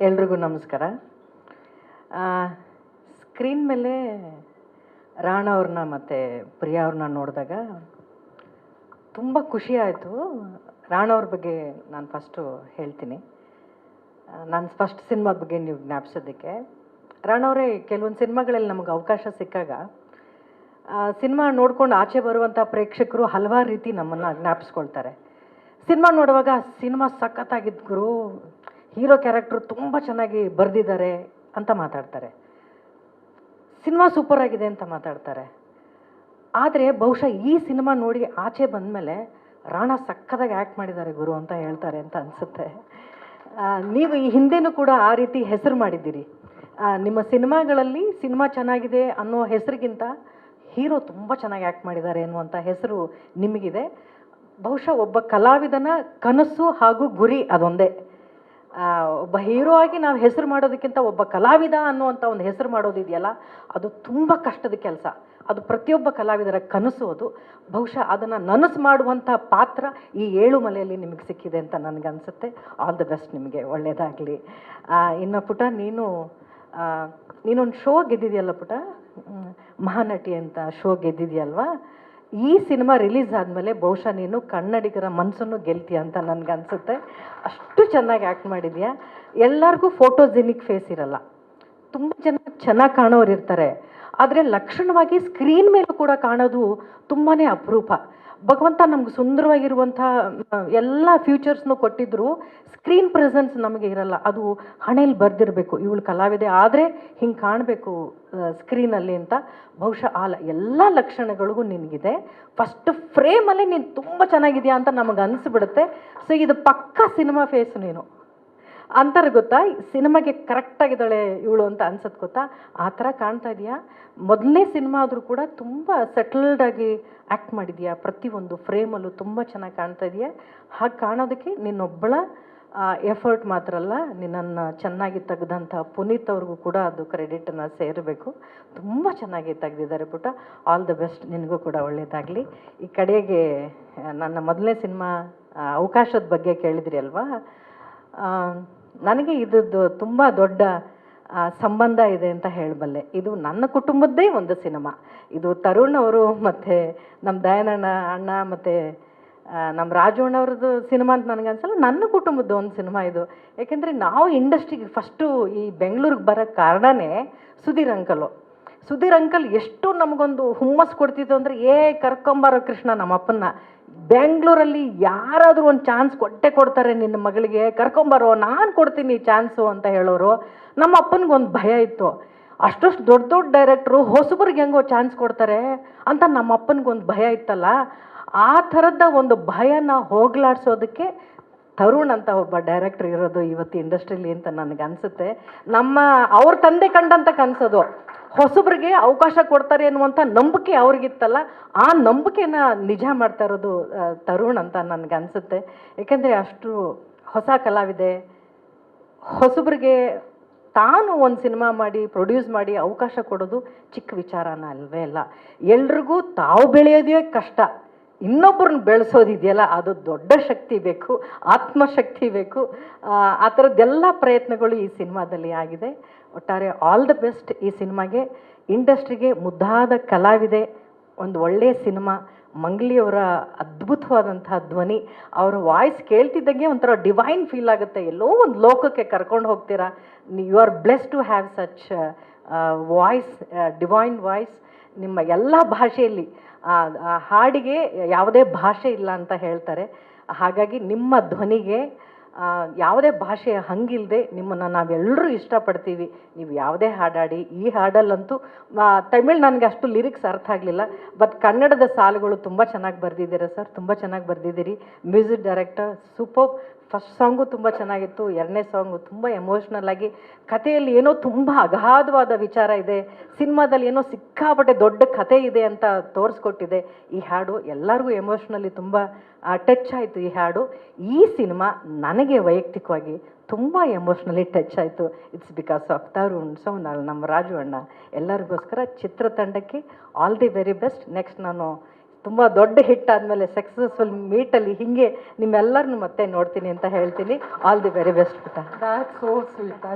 ಎಲ್ರಿಗೂ ನಮಸ್ಕಾರ. ಸ್ಕ್ರೀನ್ ಮೇಲೆ ರಾಣಾ ಅವ್ರನ್ನ ಮತ್ತು ಪ್ರಿಯಾ ಅವ್ರನ್ನ ನೋಡಿದಾಗ ತುಂಬ ಖುಷಿ ಆಯಿತು. ರಾಣಾ ಅವ್ರ ಬಗ್ಗೆ ನಾನು ಫಸ್ಟು ಹೇಳ್ತೀನಿ. ನಾನು ಫಸ್ಟ್ ಸಿನಿಮಾದ ಬಗ್ಗೆ ನೀವು ಜ್ಞಾಪಿಸೋದಕ್ಕೆ, ರಾಣಾ ಅವರೇ ಕೆಲವೊಂದು ಸಿನಿಮಾಗಳಲ್ಲಿ ನಮಗೆ ಅವಕಾಶ ಸಿಕ್ಕಾಗ ಸಿನಿಮಾ ನೋಡ್ಕೊಂಡು ಆಚೆ ಬರುವಂಥ ಪ್ರೇಕ್ಷಕರು ಹಲವಾರು ರೀತಿ ನಮ್ಮನ್ನು ಜ್ಞಾಪಿಸ್ಕೊಳ್ತಾರೆ. ಸಿನಿಮಾ ನೋಡುವಾಗ ಸಿನಿಮಾ ಸಖತ್ತಾಗಿದ್ದು ಗುರು, ಹೀರೋ ಕ್ಯಾರೆಕ್ಟ್ರು ತುಂಬ ಚೆನ್ನಾಗಿ ಬರೆದಿದ್ದಾರೆ ಅಂತ ಮಾತಾಡ್ತಾರೆ, ಸಿನಿಮಾ ಸೂಪರ್ ಆಗಿದೆ ಅಂತ ಮಾತಾಡ್ತಾರೆ. ಆದರೆ ಬಹುಶಃ ಈ ಸಿನಿಮಾ ನೋಡಿ ಆಚೆ ಬಂದಮೇಲೆ ರಾಣಾ ಸಖತ್ತಾಗಿ ಆ್ಯಕ್ಟ್ ಮಾಡಿದ್ದಾರೆ ಗುರು ಅಂತ ಹೇಳ್ತಾರೆ ಅಂತ ಅನಿಸುತ್ತೆ. ನೀವು ಈ ಹಿಂದೆನೂ ಕೂಡ ಆ ರೀತಿ ಹೆಸರು ಮಾಡಿದ್ದೀರಿ. ನಿಮ್ಮ ಸಿನಿಮಾಗಳಲ್ಲಿ ಸಿನಿಮಾ ಚೆನ್ನಾಗಿದೆ ಅನ್ನೋ ಹೆಸರಿಗಿಂತ ಹೀರೋ ತುಂಬ ಚೆನ್ನಾಗಿ ಆ್ಯಕ್ಟ್ ಮಾಡಿದ್ದಾರೆ ಅನ್ನುವಂಥ ಹೆಸರು ನಿಮಗಿದೆ. ಬಹುಶಃ ಒಬ್ಬ ಕಲಾವಿದನ ಕನಸು ಹಾಗೂ ಗುರಿ ಅದೊಂದೇ. ಒಬ್ಬ ಹೀರೋ ಆಗಿ ನಾವು ಹೆಸರು ಮಾಡೋದಕ್ಕಿಂತ ಒಬ್ಬ ಕಲಾವಿದ ಅನ್ನುವಂಥ ಒಂದು ಹೆಸರು ಮಾಡೋದಿದೆಯಲ್ಲ, ಅದು ತುಂಬ ಕಷ್ಟದ ಕೆಲಸ. ಅದು ಪ್ರತಿಯೊಬ್ಬ ಕಲಾವಿದರ ಕನಸು. ಅದು ಬಹುಶಃ ಅದನ್ನು ನನಸು ಮಾಡುವಂಥ ಪಾತ್ರ ಈ ಏಳುಮಲೆಯಲ್ಲಿ ನಿಮಗೆ ಸಿಕ್ಕಿದೆ ಅಂತ ನನಗನ್ಸುತ್ತೆ. ಆಲ್ ದ ಬೆಸ್ಟ್, ನಿಮಗೆ ಒಳ್ಳೆಯದಾಗಲಿ. ಇನ್ನು ಪುಟ, ನೀನೊಂದು ಶೋ ಗೆದ್ದಿದೆಯಲ್ಲ ಪುಟ, ಮಹಾನಟಿ ಅಂತ ಶೋ ಗೆದ್ದಿದೆಯಲ್ವಾ. ಈ ಸಿನಿಮಾ ರಿಲೀಸ್ ಆದಮೇಲೆ ಬಹುಶಃ ನೀನು ಕನ್ನಡಿಗರ ಮನಸ್ಸನ್ನು ಗೆಲ್ತೀಯ ಅಂತ ನನಗನ್ಸುತ್ತೆ. ಅಷ್ಟು ಚೆನ್ನಾಗಿ ಆ್ಯಕ್ಟ್ ಮಾಡಿದ್ಯಾ. ಎಲ್ಲರಿಗೂ ಫೋಟೋಜೆನಿಕ್ ಫೇಸ್ ಇರಲ್ಲ, ತುಂಬ ಜನ ಚೆನ್ನಾಗಿ ಕಾಣೋರು ಇರ್ತಾರೆ. ಆದರೆ ಲಕ್ಷಣವಾಗಿ ಸ್ಕ್ರೀನ್ ಮೇಲೂ ಕೂಡ ಕಾಣೋದು ತುಂಬಾ ಅಪರೂಪ. ಭಗವಂತ ನಮ್ಗೆ ಸುಂದರವಾಗಿರುವಂಥ ಎಲ್ಲ ಫ್ಯೂಚರ್ಸ್ನು ಕೊಟ್ಟಿದ್ರು, ಸ್ಕ್ರೀನ್ ಪ್ರೆಸೆನ್ಸ್ ನಮಗೆ ಇರಲ್ಲ. ಅದು ಹಣೆಯಲ್ಲಿ ಬರೆದಿರಬೇಕು, ಇವಳು ಕಲಾವಿದೆ ಆದರೆ ಹಿಂಗೆ ಕಾಣಬೇಕು ಸ್ಕ್ರೀನಲ್ಲಿ ಅಂತ. ಬಹುಶಃ ಎಲ್ಲ ಲಕ್ಷಣಗಳಿಗೂ ನಿನಗಿದೆ. ಫಸ್ಟ್ ಫ್ರೇಮಲ್ಲಿ ನೀನು ತುಂಬ ಚೆನ್ನಾಗಿದೆಯಾ ಅಂತ ನಮಗೆ ಅನಿಸ್ಬಿಡುತ್ತೆ. ಸೊ ಇದು ಪಕ್ಕಾ ಸಿನಿಮಾ ಫೇಸ್ ನೀನು ಅಂತಾರೆ ಗೊತ್ತಾ. ಸಿನಿಮಾಗೆ ಕರೆಕ್ಟಾಗಿದ್ದಾಳೆ ಇವಳು ಅಂತ ಅನ್ಸತ್ತೆ ಗೊತ್ತಾ. ಆ ಥರ ಕಾಣ್ತಾ ಇದೆಯಾ. ಮೊದಲನೇ ಸಿನಿಮಾ ಆದರೂ ಕೂಡ ತುಂಬ ಸೆಟಲ್ಡಾಗಿ ಆ್ಯಕ್ಟ್ ಮಾಡಿದೆಯಾ. ಪ್ರತಿಯೊಂದು ಫ್ರೇಮಲ್ಲೂ ತುಂಬ ಚೆನ್ನಾಗಿ ಕಾಣ್ತಾ ಇದೆಯಾ. ಹಾಗೆ ಕಾಣೋದಕ್ಕೆ ನಿನ್ನೊಬ್ಬಳ ಎಫರ್ಟ್ ಮಾತ್ರ ಅಲ್ಲ, ನಿನ್ನನ್ನು ಚೆನ್ನಾಗಿ ತೆಗೆದಂಥ ಪುನೀತ್ ಅವ್ರಿಗೂ ಕೂಡ ಅದು ಕ್ರೆಡಿಟನ್ನು ಸೇರಬೇಕು. ತುಂಬ ಚೆನ್ನಾಗಿ ತೆಗೆದಿದ್ದಾರೆ ಪುಟ. ಆಲ್ ದ ಬೆಸ್ಟ್, ನಿನಗೂ ಕೂಡ ಒಳ್ಳೆಯದಾಗಲಿ. ಈ ಕಡೆಗೆ ನನ್ನ ಮೊದಲನೇ ಸಿನಿಮಾ ಅವಕಾಶದ ಬಗ್ಗೆ ಕೇಳಿದ್ರಿ ಅಲ್ವಾ. ನನಗೆ ಇದ್ದದ್ದು ತುಂಬ ದೊಡ್ಡ ಸಂಬಂಧ ಇದೆ ಅಂತ ಹೇಳಬಲ್ಲೆ. ಇದು ನನ್ನ ಕುಟುಂಬದ್ದೇ ಒಂದು ಸಿನಿಮಾ. ಇದು ತರುಣ್ ಅವರು ಮತ್ತು ನಮ್ಮ ದಯಾನಣ್ಣ ಅಣ್ಣ ಮತ್ತು ನಮ್ಮ ರಾಜು ಅಣ್ಣವ್ರದ್ದು ಸಿನಿಮಾ ಅಂತ ನನಗನ್ಸಲ್ಲ, ನನ್ನ ಕುಟುಂಬದ್ದು ಒಂದು ಸಿನಿಮಾ ಇದು. ಯಾಕೆಂದರೆ ನಾವು ಇಂಡಸ್ಟ್ರಿಗೆ ಫಸ್ಟು ಈ ಬೆಂಗಳೂರಿಗೆ ಬರೋಕ್ಕೆ ಕಾರಣನೇ ಸುಧೀರ್ ಅಂಕಲ್ ಎಷ್ಟು ನಮಗೊಂದು ಹುಮ್ಮಸ್ ಕೊಡ್ತಿತ್ತು ಅಂದರೆ, ಕರ್ಕೊಂಬರೋ ಕೃಷ್ಣ ನಮ್ಮಪ್ಪನ್ನ, ಬೆಂಗಳೂರಲ್ಲಿ ಯಾರಾದರೂ ಒಂದು ಚಾನ್ಸ್ ಕೊಡ್ತಾರೆ ನಿನ್ನ ಮಗಳಿಗೆ, ಕರ್ಕೊಂಬರೋ, ನಾನು ಕೊಡ್ತೀನಿ ಚಾನ್ಸು ಅಂತ ಹೇಳೋರು. ನಮ್ಮ ಅಪ್ಪನಿಗೊಂದು ಭಯ ಇತ್ತು, ಅಷ್ಟಷ್ಟು ದೊಡ್ಡ ಡೈರೆಕ್ಟ್ರು ಹೊಸಬ್ರಿಗೆ ಹೆಂಗೋ ಚಾನ್ಸ್ ಕೊಡ್ತಾರೆ ಅಂತ ನಮ್ಮ ಅಪ್ಪನಿಗೊಂದು ಭಯ ಇತ್ತಲ್ಲ. ಆ ಥರದ ಒಂದು ಭಯನ ಹೋಗ್ಲಾಡ್ಸೋದಕ್ಕೆ ತರುಣ್ ಅಂತ ಒಬ್ಬ ಡೈರೆಕ್ಟ್ರ್ ಇರೋದು ಇವತ್ತು ಇಂಡಸ್ಟ್ರಿಲಿ ಅಂತ ನನಗನ್ಸುತ್ತೆ. ಅವ್ರ ತಂದೆ ಕಂಡಂತ ಕನಸೋದು, ಹೊಸಬ್ರಿಗೆ ಅವಕಾಶ ಕೊಡ್ತಾರೆ ಅನ್ನುವಂಥ ನಂಬಿಕೆ ಅವ್ರಿಗಿತ್ತಲ್ಲ, ಆ ನಂಬಿಕೆನ ನಿಜ ಮಾಡ್ತಾ ಇರೋದು ತರುಣ್ ಅಂತ ನನಗನ್ಸುತ್ತೆ. ಏಕೆಂದರೆ ಅಷ್ಟು ಹೊಸ ಕಲಾವಿದೆ, ಹೊಸಬ್ರಿಗೆ ತಾನು ಒಂದು ಸಿನಿಮಾ ಮಾಡಿ ಪ್ರೊಡ್ಯೂಸ್ ಮಾಡಿ ಅವಕಾಶ ಕೊಡೋದು ಚಿಕ್ಕ ವಿಚಾರನ ಅಲ್ವೇ ಅಲ್ಲ. ಎಲ್ರಿಗೂ ತಾವು ಬೆಳೆಯೋದೇ ಕಷ್ಟ, ಇನ್ನೊಬ್ಬರನ್ನ ಬೆಳೆಸೋದಿದೆಯಲ್ಲ ಅದು ದೊಡ್ಡ ಶಕ್ತಿ ಬೇಕು, ಆತ್ಮಶಕ್ತಿ ಬೇಕು. ಆ ಥರದ್ದೆಲ್ಲ ಪ್ರಯತ್ನಗಳು ಈ ಸಿನಿಮಾದಲ್ಲಿ ಆಗಿದೆ. ಒಟ್ಟಾರೆ ಆಲ್ ದ ಬೆಸ್ಟ್ ಈ ಸಿನಿಮಾಗೆ. ಇಂಡಸ್ಟ್ರಿಗೆ ಮುದ್ದಾದ ಕಲಾವಿದೆ, ಒಂದು ಒಳ್ಳೆಯ ಸಿನಿಮಾ. ಮಂಗ್ಲಿಯವರ ಅದ್ಭುತವಾದಂಥ ಧ್ವನಿ, ಅವರ ವಾಯ್ಸ್ ಕೇಳ್ತಿದ್ದಂಗೆ ಒಂಥರ ಡಿವೈನ್ ಫೀಲ್ ಆಗುತ್ತೆ. ಎಲ್ಲೋ ಒಂದು ಲೋಕಕ್ಕೆ ಕರ್ಕೊಂಡು ಹೋಗ್ತೀರಾ. You are blessed to have such voice, divine voice. ನಿಮ್ಮ ಎಲ್ಲ ಭಾಷೆಯಲ್ಲಿ ಹಾಡಿಗೆ ಯಾವುದೇ ಭಾಷೆ ಇಲ್ಲ ಅಂತ ಹೇಳ್ತಾರೆ. ಹಾಗಾಗಿ ನಿಮ್ಮ ಧ್ವನಿಗೆ ಯಾವುದೇ ಭಾಷೆಯ ಹಂಗಿಲ್ಲದೆ ನಿಮ್ಮನ್ನು ನಾವೆಲ್ಲರೂ ಇಷ್ಟಪಡ್ತೀವಿ. ನೀವು ಯಾವುದೇ ಹಾಡಾಡಿ. ಈ ಹಾಡಲ್ಲಂತೂ ತಮಿಳ್ ನನಗೆ ಅಷ್ಟು ಲಿರಿಕ್ಸ್ ಅರ್ಥ ಆಗಲಿಲ್ಲ, ಬಟ್ ಕನ್ನಡದ ಸಾಲುಗಳು ತುಂಬ ಚೆನ್ನಾಗಿ ಬರೆದಿದ್ದೀರಾ ಸರ್, ತುಂಬ ಚೆನ್ನಾಗಿ ಬರೆದಿದ್ದೀರಿ. Music director super. First song ತುಂಬ ಚೆನ್ನಾಗಿತ್ತು, ಎರಡನೇ ಸಾಂಗು ತುಂಬ ಎಮೋಷ್ನಲ್ ಆಗಿ, ಕಥೆಯಲ್ಲಿ ಏನೋ ತುಂಬ ಅಗಾಧವಾದ ವಿಚಾರ ಇದೆ, ಸಿನಿಮಾದಲ್ಲಿ ಏನೋ ಸಿಕ್ಕಾಪಟ್ಟೆ ದೊಡ್ಡ ಕಥೆ ಇದೆ ಅಂತ ತೋರಿಸ್ಕೊಟ್ಟಿದೆ ಈ ಹಾಡು. ಎಲ್ಲರಿಗೂ ಎಮೋಷ್ನಲಿ ತುಂಬ ಟಚ್ ಆಯಿತು ಈ ಹಾಡು. ಈ ಸಿನಿಮಾ ನನಗೆ ವೈಯಕ್ತಿಕವಾಗಿ ತುಂಬ ಎಮೋಷ್ನಲಿ ಟಚ್ ಆಯಿತು. It's because of Tarun, Sonal, ನಮ್ಮ ರಾಜು ಅಣ್ಣ. ಎಲ್ಲರಿಗೋಸ್ಕರ ಚಿತ್ರತಂಡಕ್ಕೆ all the very best. Next ನಾನು ತುಂಬ ದೊಡ್ಡ ಹಿಟ್ ಆದಮೇಲೆ ಸಕ್ಸಸ್ಫುಲ್ ಮೀಟಲ್ಲಿ ಹೀಗೆ ನಿಮ್ಮೆಲ್ಲರನ್ನು ಮತ್ತೆ ನೋಡ್ತೀನಿ ಅಂತ ಹೇಳ್ತೀನಿ. ಆಲ್ ದಿ ವೆರಿ ಬೆಸ್ಟ್ ಪುಟ್ಟ. That's so sweet. That's